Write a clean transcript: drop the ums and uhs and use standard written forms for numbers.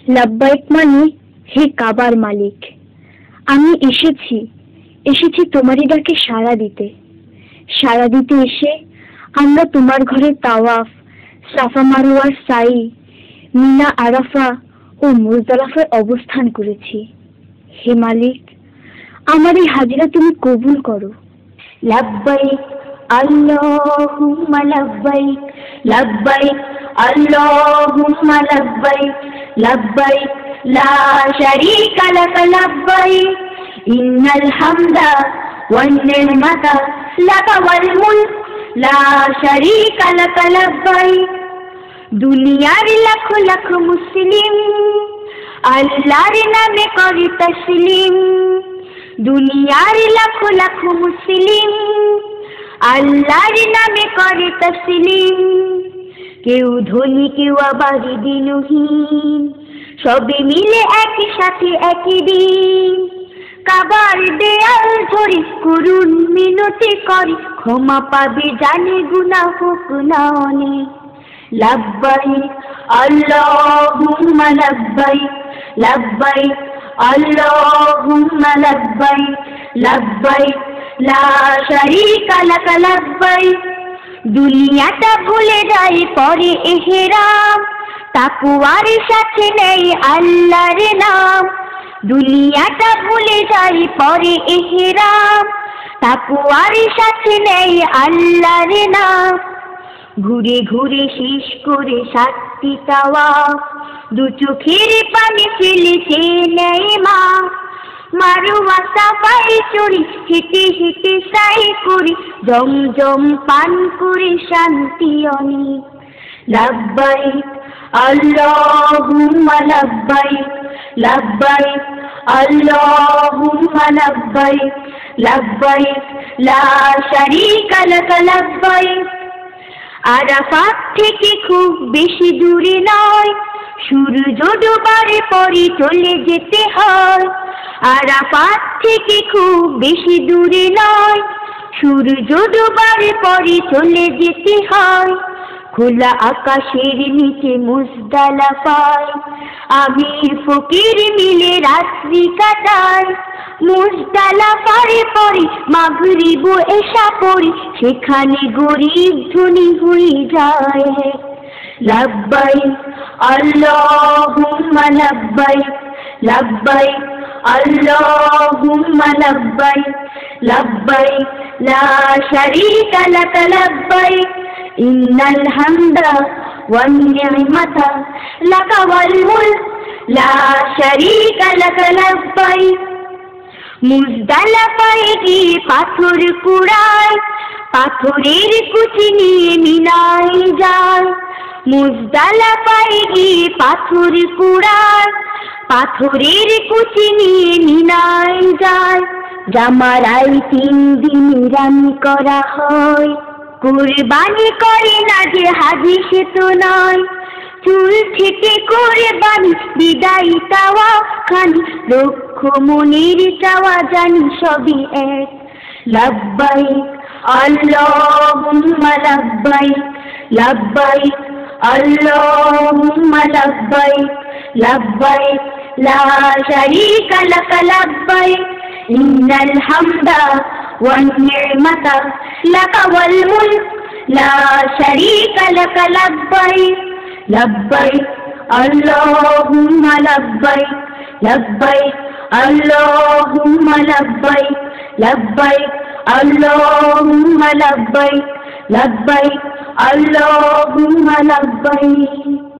লাব্বাইক মানে হে কাবার মালিক, আমি এসেছি এসেছি তোমারই ডাকে সাড়া দিতে। সাড়া দিতে এসে আমরা তোমার ঘরে তাওয়াফ, সাফা মারওয়ার সাই, মিনা আরাফা ও মুজদালিফায় অবস্থান করেছি। হে মালিক, আমার এই হাজিরা তুমি কবুল করো। লাব্বাইক আল্লাহুম্মা লাব্বাইক, লাব্বাইক আল্লাহুম্মা লাব্বাইক, লাব্বাইক লা শারীকা লাক লাব্বাইক, ইন্নাল হামদা ওয়ান নি'মাতা লাকা ওয়াল মুলক লা শারীকা লাক লাব্বাইক। দুনিয়ার লাখ লাখ মুসলিম আল্লাহর নামে করে তাসলিম, দুনিয়ার লাখ লাখ মুসলিম আল্লাহর নামে করে তাসলিম। কেউ ধনী কেউ আবার দিনহীন, সবে মিলে একই সাথে একই দিন। কাবার দেয়াল ধরে করুণ মিনতি করে, ক্ষমা পাবে জানে গুনাহ হোক না অনেক। লাব্বাইক আল্লাহুম্মা লাব্বাইক, লাব্বাইক আল্লাহুম্মা লাব্বাইক, লাব্বাইক লা শারীকা লাক লাব্বাইক। দুনিয়াটা ভুলে যায় পরে ইহরাম, তাকওয়ার সাথে নেই আল্লাহর নাম। দুনিয়াটা ভুলে যায় পরে ইহরাম, তাকওয়ার সাথে নেই আল্লাহর নাম। ঘুরে ঘুরে শেষ করে 7টি তাওয়াফ, দু চোখের পানি ফেলেছে নেই মা। মারওয়া সাফায় চড়ি হেঁটে হেঁটে সাই করি, জমজম পান করে শান্তি অনেক। লাব্বাইক আল্লাহুম্মা লাব্বাইক, লাব্বাইক আল্লাহুম্মা লাব্বাইক, লাব্বাইক লা শারীকা লাক লাব্বাইক। আরাফাত থেকে খুব বেশি দূরে নয়, সূর্য ডোবার পরে চলে যেতে হয়। আরাফাত থেকে খুব বেশি দূরে নয়, সূর্য ডোবার পরে চলে যেতে হয়। খোলা আকাশের নিচে মুজদালিফায় আমির ফকির মিলে রাত্রি কাটায়। মুজদালিফার পরে মাগরিব এশা পড়ি, সেখানে গরিব ধনী হয়ে যায়। লাব্বাইক আল্লাহুম্মা লাব্বাইক, লাব্বাইক আল্লাহুম্মা লাব্বাইক, লাব্বাইক লা শারীকা লাক লাব্বাইক, ইন্নাল হামদা ওয়ান নি'মাতা লাকা ওয়াল মুলক লা শারীকা লাক লাব্বাইক। মুজদালিফায় গিয়ে পাথর কুড়ায়, পাথরের কুচি নিয়ে মিনায় যায়। মুজদালিফায় গিয়ে পাথর কুড়ায়, পাথরের কুচি নিয়ে মিনায় যায়। জামারায় 3 দিন রানি করা হয়, কুরবানি করে না যে হাজি সে তো নয়। চুল থেকে কুরবানি বিদায় তাওয়াফ খানি, লক্ষ মনের চাওয়া জানি সবই এক। লাব্বাইক আল্লাহুম্মা লাব্বাইক, লাব্বাইক আল্লাহুম্মা লাব্বাইক, লাব্বাইক লা শারীকা লাক লাব্বাইক, ইন্নাল হামদা ওয়ান নি'মাতা লাকা ওয়াল মুলক লা শারীকা লাক লাব্বাইক। লাব্বাইক আল্লাহুম্মা লাব্বাইক, লাব্বাইক আল্লাহুম্মা লাব্বাইক, লাব্বাইক আল্লাহুম্মা লাব্বাইক, লাব্বাইক আল্লাহুম্মা লাব্বাইক।